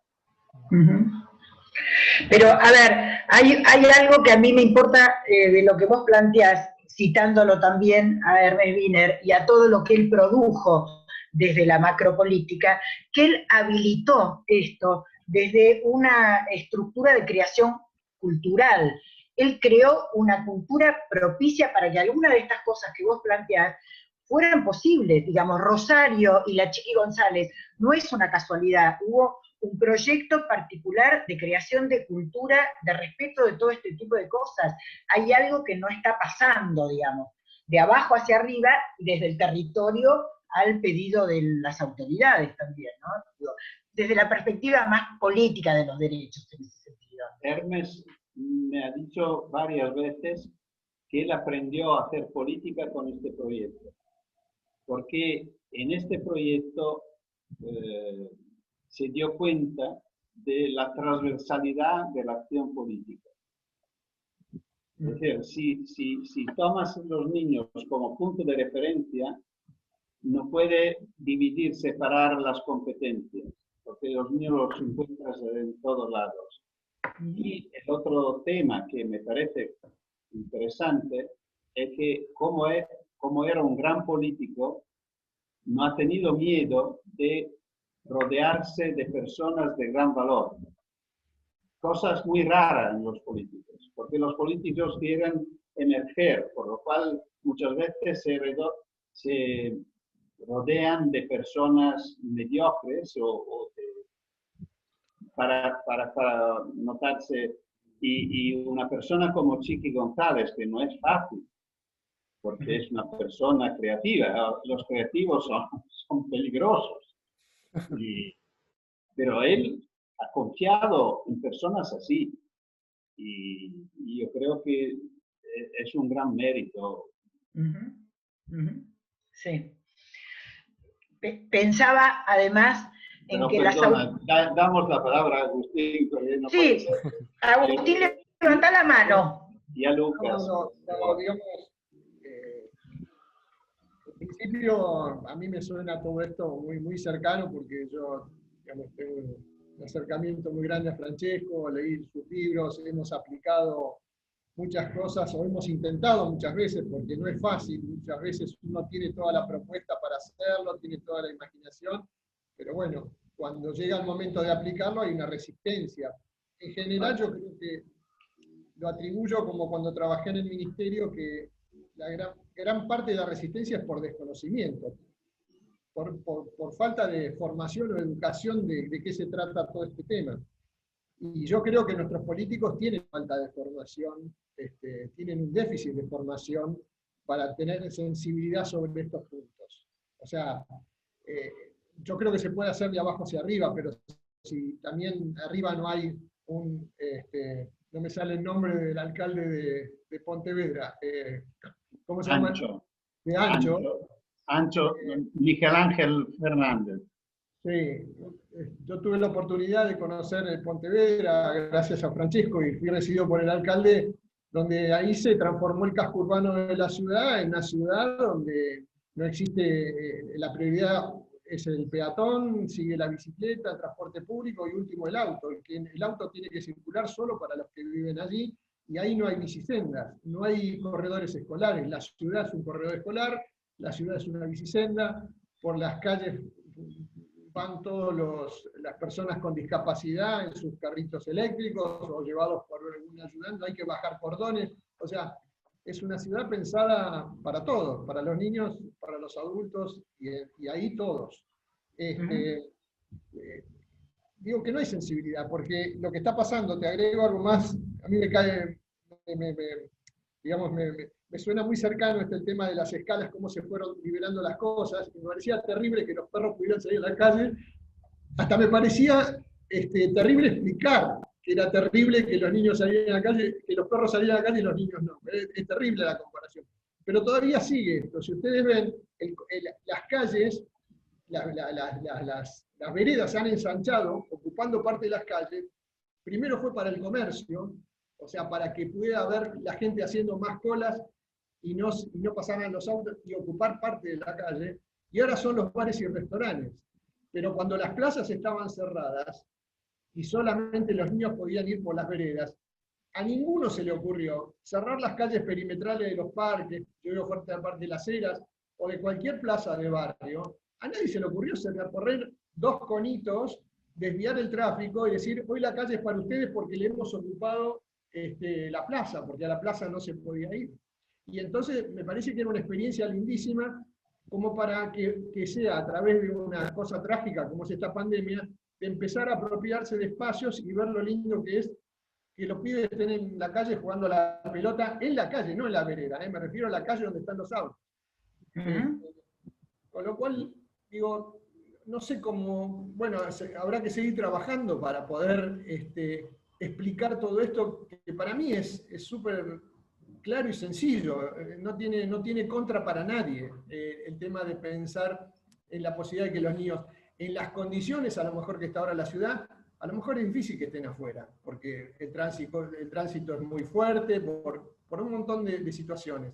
Pero, a ver, hay algo que a mí me importa de lo que vos planteás, citándolo también a Ernest Wiener y a todo lo que él produjo desde la macropolítica, que él habilitó esto desde una estructura de creación cultural. Él creó una cultura propicia para que algunas de estas cosas que vos planteás fueran posibles. Digamos, Rosario y la Chiqui González no es una casualidad, hubo un proyecto particular de creación de cultura, de respeto de todo este tipo de cosas. Hay algo que no está pasando, digamos, de abajo hacia arriba, desde el territorio al pedido de las autoridades también, ¿no? Desde la perspectiva más política de los derechos, en ese sentido. Hermes me ha dicho varias veces que él aprendió a hacer política con este proyecto, porque en este proyecto se dio cuenta de la transversalidad de la acción política. Es decir, si tomas los niños como punto de referencia, no puede dividir, separar las competencias, porque los niños los encuentras en todos lados. Y el otro tema que me parece interesante es que como era un gran político, no ha tenido miedo de rodearse de personas de gran valor. Cosas muy raras en los políticos, porque los políticos quieren emerger, por lo cual muchas veces se rodean de personas mediocres para notarse. Y una persona como Chiqui González, que no es fácil, porque es una persona creativa. Los creativos son peligrosos. Pero él ha confiado en personas así. Y yo creo que es un gran mérito. Sí. Pensaba, además, en que perdona, damos la palabra a Agustín. No sí, Agustín, levanta la mano. Y a Lucas. No, digamos, en principio a mí me suena todo esto muy, muy cercano, porque yo, digamos, tengo un acercamiento muy grande a Francesco, leí sus libros, hemos aplicado muchas cosas, o hemos intentado muchas veces, porque no es fácil, muchas veces uno tiene toda la propuesta para hacerlo, tiene toda la imaginación, pero bueno, cuando llega el momento de aplicarlo hay una resistencia. En general yo creo que lo atribuyo como cuando trabajé en el ministerio, que la gran parte de la resistencia es por desconocimiento, por falta de formación o educación de qué se trata todo este tema. Y yo creo que nuestros políticos tienen falta de formación, tienen un déficit de formación para tener sensibilidad sobre estos puntos. O sea, yo creo que se puede hacer de abajo hacia arriba, pero si también arriba no hay un, no me sale el nombre del alcalde de Pontevedra, ¿cómo se llama? Ancho. De Ancho. Ancho, Miguel Ángel Fernández. Sí, yo tuve la oportunidad de conocer Pontevedra gracias a Francesco y fui recibido por el alcalde, donde ahí se transformó el casco urbano de la ciudad en una ciudad donde no existe, la prioridad es el peatón, sigue la bicicleta, el transporte público y último el auto. El auto tiene que circular solo para los que viven allí y ahí no hay bicisendas, no hay corredores escolares. La ciudad es un corredor escolar, la ciudad es una bicisenda, por las calles van todas las personas con discapacidad en sus carritos eléctricos o llevados por algún ayudante, hay que bajar cordones, o sea, es una ciudad pensada para todos, para los niños, para los adultos, y ahí todos. Digo que no hay sensibilidad, porque lo que está pasando, te agrego algo más, a mí me cae, digamos, me suena muy cercano el tema de las escalas, cómo se fueron liberando las cosas, y me parecía terrible que los perros pudieran salir a la calle, hasta me parecía terrible explicar que era terrible que los niños salieran a la calle, que los perros salieran a la calle y los niños no. Es terrible la comparación. Pero todavía sigue esto. Si ustedes ven, las calles, las veredas se han ensanchado, ocupando parte de las calles. Primero fue para el comercio, o sea, para que pudiera haber la gente haciendo más colas y no pasaran los autos y ocupar parte de la calle. Y ahora son los bares y restaurantes. Pero cuando las plazas estaban cerradas y solamente los niños podían ir por las veredas, a ninguno se le ocurrió cerrar las calles perimetrales de los parques, yo veo fuerte aparte de las Heras, o de cualquier plaza de barrio. A nadie se le ocurrió correr 2 conitos, desviar el tráfico y decir, hoy la calle es para ustedes porque le hemos ocupado la plaza, porque a la plaza no se podía ir. Y entonces me parece que era una experiencia lindísima, como para que sea a través de una cosa trágica como es esta pandemia, de empezar a apropiarse de espacios y ver lo lindo que es que los pibes estén en la calle jugando a la pelota, en la calle, no en la vereda, me refiero a la calle donde están los autos. Con lo cual, digo, no sé cómo, bueno, habrá que seguir trabajando para poder explicar todo esto, que para mí es súper claro y sencillo, no tiene contra para nadie el tema de pensar en la posibilidad de que los niños, en las condiciones a lo mejor que está ahora la ciudad, a lo mejor es difícil que estén afuera, porque el tránsito es muy fuerte, por un montón de situaciones.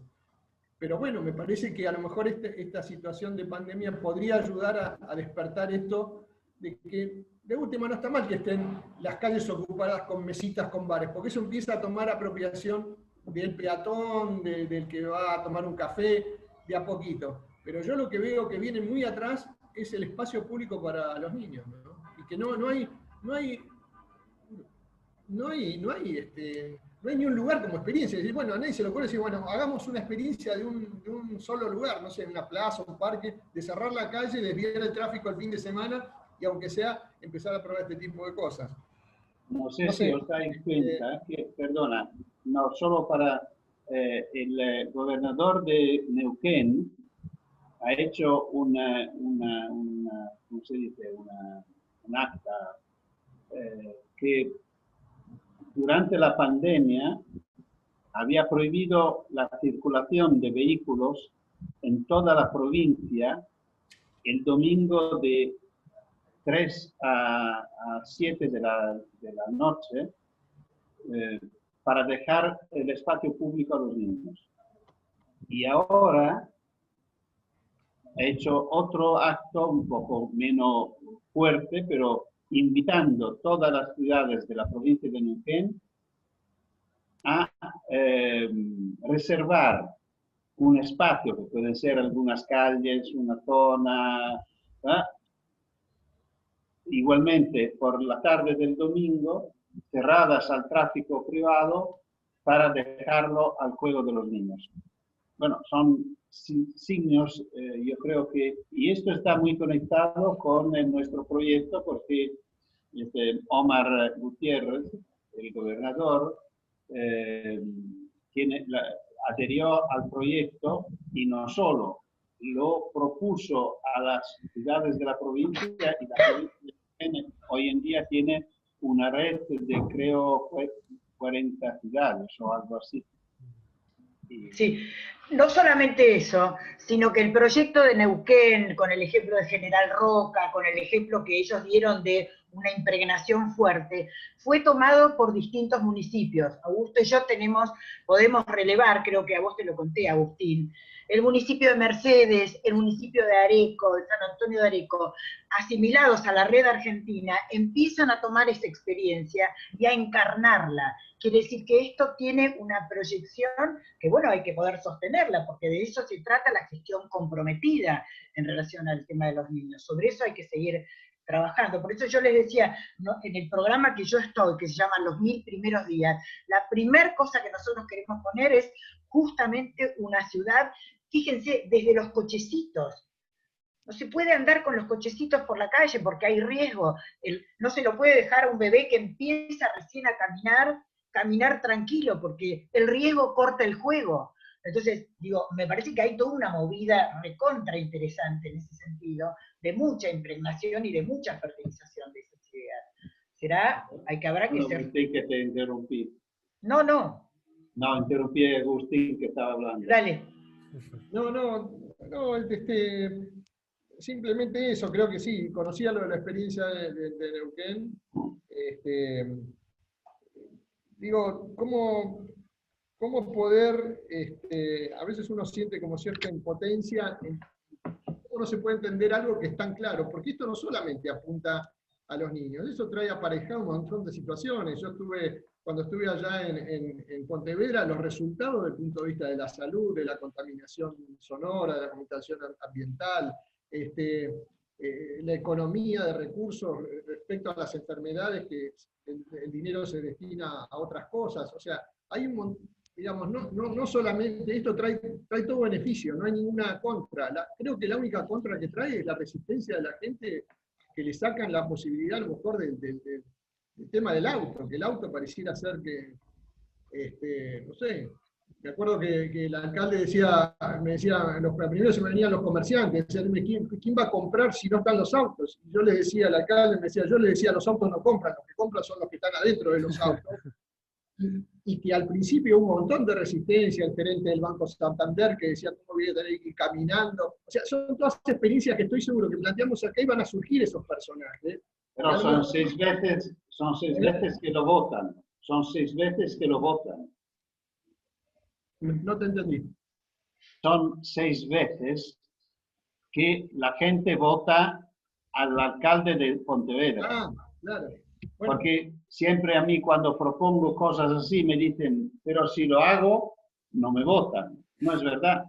Pero bueno, me parece que a lo mejor esta situación de pandemia podría ayudar a despertar esto, de que de última no está mal que estén las calles ocupadas con mesitas, con bares, porque eso empieza a tomar apropiación del peatón, del que va a tomar un café, de a poquito. Pero yo lo que veo que viene muy atrás es el espacio público para los niños, ¿no? Y que no hay ni un lugar como experiencia. Decir, bueno, a nadie se le ocurre decir, bueno, hagamos una experiencia de un solo lugar, no sé, una plaza, un parque, de cerrar la calle, desviar el tráfico el fin de semana y aunque sea, empezar a probar este tipo de cosas. No sé si os dais cuenta que, perdona, no solo para el gobernador de Neuquén ha hecho ¿cómo se dice? Un acta que durante la pandemia había prohibido la circulación de vehículos en toda la provincia el domingo de 3 a 7 de la noche para dejar el espacio público a los niños. Y ahora ha hecho otro acto un poco menos fuerte, pero invitando todas las ciudades de la provincia de Neuquén a reservar un espacio, que pueden ser algunas calles, una zona, igualmente por la tarde del domingo, cerradas al tráfico privado para dejarlo al juego de los niños. Bueno, son signos, yo creo que, y esto está muy conectado con nuestro proyecto, porque Omar Gutiérrez, el gobernador, adherió al proyecto y no solo lo propuso a las ciudades de la provincia, y la provincia hoy en día tiene una red de, creo, 40 ciudades o algo así. Sí, no solamente eso, sino que el proyecto de Neuquén, con el ejemplo de General Roca, con el ejemplo que ellos dieron de una impregnación fuerte, fue tomado por distintos municipios. Augusto y yo podemos relevar, creo que a vos te lo conté, Agustín, el municipio de Mercedes, el municipio de Areco, de San Antonio de Areco, asimilados a la red argentina, empiezan a tomar esa experiencia y a encarnarla. Quiere decir que esto tiene una proyección que, bueno, hay que poder sostenerla, porque de eso se trata la gestión comprometida en relación al tema de los niños. Sobre eso hay que seguir trabajando. Por eso yo les decía, ¿no?, en el programa que yo estoy, que se llama Los 1000 primeros días, la primera cosa que nosotros queremos poner es justamente una ciudad, fíjense, desde los cochecitos. No se puede andar con los cochecitos por la calle porque hay riesgo. No se lo puede dejar a un bebé que empieza recién a caminar tranquilo, porque el riesgo corta el juego. Entonces, digo, me parece que hay toda una movida recontra interesante en ese sentido, de mucha impregnación y de mucha fertilización de esas ideas. Habrá que ser... Agustín, que te interrumpí. No. No, interrumpí a Agustín, que estaba hablando. Dale. No, simplemente eso, creo que sí, conocía lo de la experiencia de Neuquén. Digo, ¿cómo poder, a veces uno siente como cierta impotencia, ¿cómo no se puede entender algo que es tan claro? Porque esto no solamente apunta a los niños, eso trae aparejado un montón de situaciones. Cuando estuve allá en Pontevedra, los resultados desde el punto de vista de la salud, de la contaminación sonora, de la contaminación ambiental, la economía de recursos respecto a las enfermedades, que el dinero se destina a otras cosas. O sea, hay digamos, no solamente esto trae todo beneficio, no hay ninguna contra. Creo que la única contra que trae es la resistencia de la gente, que le sacan la posibilidad a lo mejor del tema del auto, que el auto pareciera ser que, no sé, me acuerdo que el alcalde me decía, primero se me venían los comerciantes, decían, ¿quién va a comprar si no están los autos? Y yo le decía al alcalde, yo le decía, los autos no compran, los que compran son los que están adentro de los autos. Y que al principio hubo un montón de resistencia, el gerente del Banco Santander que decía, ¿cómo voy a tener que ir caminando? O sea, son todas experiencias que estoy seguro que planteamos acá y van a surgir esos personajes. Pero son seis veces que lo votan. Son 6 veces que lo votan. No te entendí. Son 6 veces que la gente vota al alcalde de Pontevedra. Ah, claro. Bueno. Porque siempre a mí cuando propongo cosas así me dicen, pero si lo hago, no me votan. No es verdad.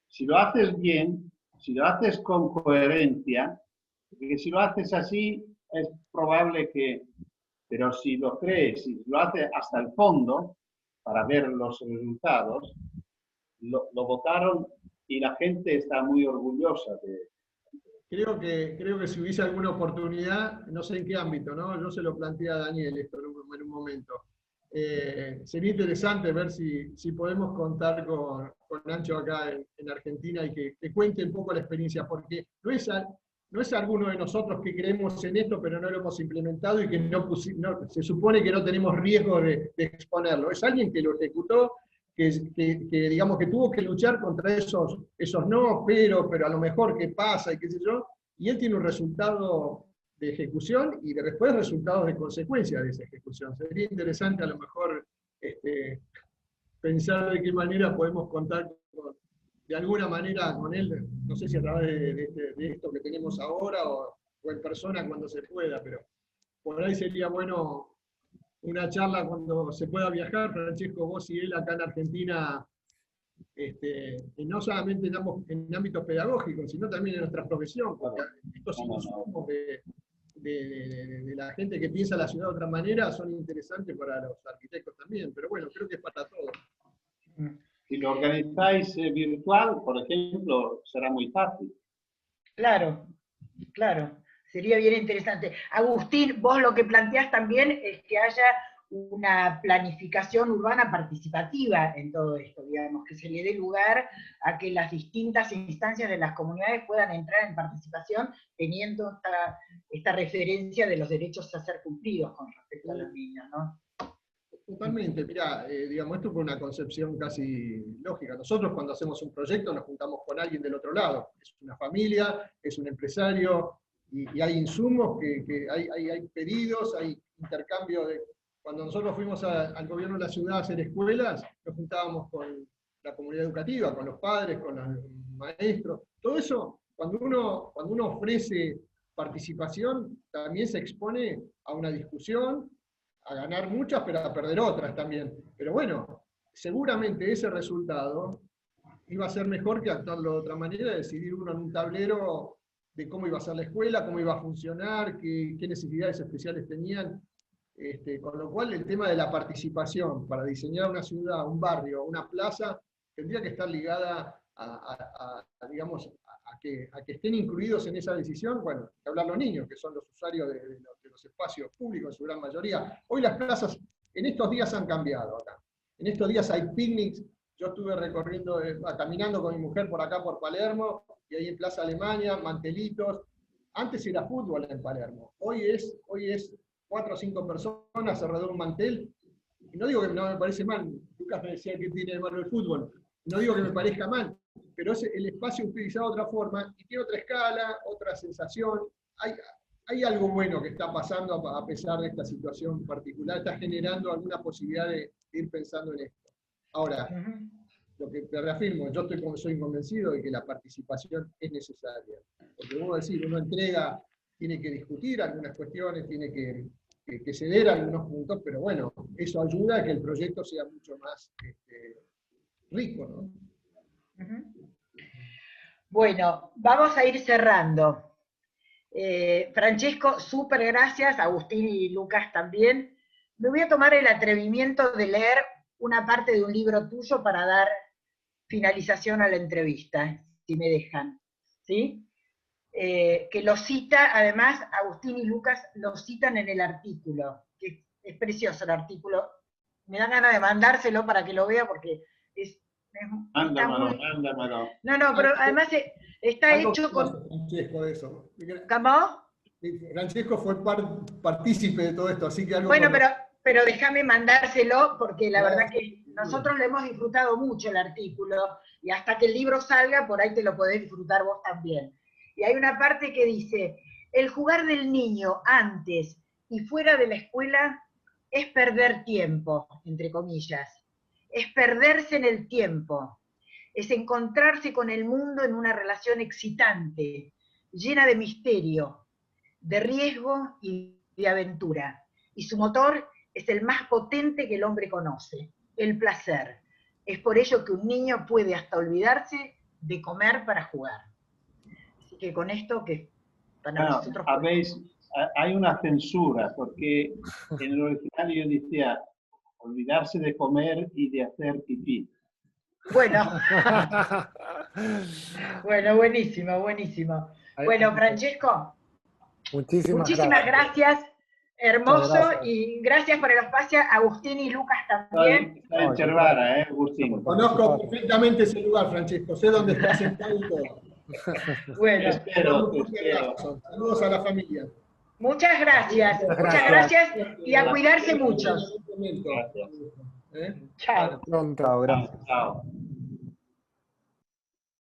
Si lo haces bien, si lo haces con coherencia, porque si lo haces así, es probable que... Pero si lo crees, si lo haces hasta el fondo, para ver los resultados, lo votaron y la gente está muy orgullosa de... Creo que si hubiese alguna oportunidad, no sé en qué ámbito, ¿no? Yo se lo planteé a Daniel esto en un momento. Sería interesante ver si podemos contar con Nacho acá en Argentina y que cuente un poco la experiencia, porque no es alguno de nosotros que creemos en esto, pero no lo hemos implementado y que se supone que no tenemos riesgo de exponerlo. Es alguien que lo ejecutó, que digamos que tuvo que luchar contra esos no, pero a lo mejor qué pasa y qué sé yo, y él tiene un resultado de ejecución y después resultados de consecuencia de esa ejecución. Sería interesante a lo mejor pensar de qué manera podemos contar de alguna manera con él, no sé si a través de esto que tenemos ahora o en persona cuando se pueda, pero por ahí sería bueno una charla cuando se pueda viajar, Francesco, vos y él acá en Argentina, no solamente en ámbitos pedagógicos, sino también en nuestra profesión, porque estos insumos de la gente que piensa la ciudad de otra manera son interesantes para los arquitectos también, pero bueno, creo que es para todos. Si lo organizáis virtual, por ejemplo, será muy fácil. Claro, claro, sería bien interesante. Agustín, vos lo que planteás también es que haya una planificación urbana participativa en todo esto, digamos, que se le dé lugar a que las distintas instancias de las comunidades puedan entrar en participación teniendo esta referencia de los derechos a ser cumplidos con respecto a los niños, ¿no? Totalmente, mirá, digamos, esto fue una concepción casi lógica. Nosotros cuando hacemos un proyecto nos juntamos con alguien del otro lado. Es una familia, es un empresario, y hay insumos, hay pedidos, hay intercambio de... Cuando nosotros fuimos al gobierno de la ciudad a hacer escuelas, nos juntábamos con la comunidad educativa, con los padres, con los maestros. Todo eso, cuando uno ofrece participación, también se expone a una discusión, a ganar muchas, pero a perder otras también. Pero bueno, seguramente ese resultado iba a ser mejor que actuarlo de otra manera, decidir uno en un tablero de cómo iba a ser la escuela, cómo iba a funcionar, qué necesidades especiales tenían. Con lo cual el tema de la participación para diseñar una ciudad, un barrio, una plaza, tendría que estar ligada digamos, a que estén incluidos en esa decisión, bueno, que hablar los niños, que son los usuarios de los espacios públicos en su gran mayoría. Hoy las plazas, en estos días han cambiado acá. En estos días hay picnics. Yo estuve recorriendo, caminando con mi mujer por acá, por Palermo, y ahí en Plaza Alemania, mantelitos. Antes era fútbol en Palermo. Hoy es 4 o 5 personas alrededor de un mantel. Y no digo que no me parece mal. Lucas me decía que tiene de malo el fútbol. No digo que me parezca mal, pero es el espacio utilizado de otra forma y tiene otra escala, otra sensación. Hay algo bueno que está pasando a pesar de esta situación particular. Está generando alguna posibilidad de ir pensando en esto. Ahora, lo que te reafirmo, yo soy convencido de que la participación es necesaria. Porque uno entrega, tiene que discutir algunas cuestiones, tiene que ceder algunos puntos, pero bueno, eso ayuda a que el proyecto sea mucho más rico, ¿no? Bueno, vamos a ir cerrando. Francesco, súper gracias, Agustín y Lucas también. Me voy a tomar el atrevimiento de leer una parte de un libro tuyo para dar finalización a la entrevista, si me dejan, ¿sí? Que lo cita, además, Agustín y Lucas lo citan en el artículo, que es precioso el artículo. Me dan ganas de mandárselo para que lo vea porque Mándamelo. No, pero además está hecho con... Francesco de eso. ¿Cómo? Francesco fue partícipe de todo esto, así que algo... Bueno, pero déjame mandárselo, porque la verdad que nosotros lo hemos disfrutado mucho el artículo, y hasta que el libro salga, por ahí te lo podés disfrutar vos también. Y hay una parte que dice, el jugar del niño antes y fuera de la escuela es perder tiempo, entre comillas. Es perderse en el tiempo. Es encontrarse con el mundo en una relación excitante, llena de misterio, de riesgo y de aventura. Y su motor es el más potente que el hombre conoce, el placer. Es por ello que un niño puede hasta olvidarse de comer para jugar. Así que con esto que para nosotros... Hay una censura, porque en el original yo decía olvidarse de comer y de hacer pipí. Bueno, bueno, buenísimo, buenísimo. Bueno, Francesco, muchísimas gracias. Hermoso, gracias. Y gracias por el espacio, Agustín y Lucas también. Está en Cervara, Agustín. Conozco perfectamente ese lugar, Francesco, sé dónde está sentado y todo. Bueno, espero. Saludos a la familia. Muchas gracias y a cuidarse mucho. Gracias. Chao. Chao, gracias. Chao.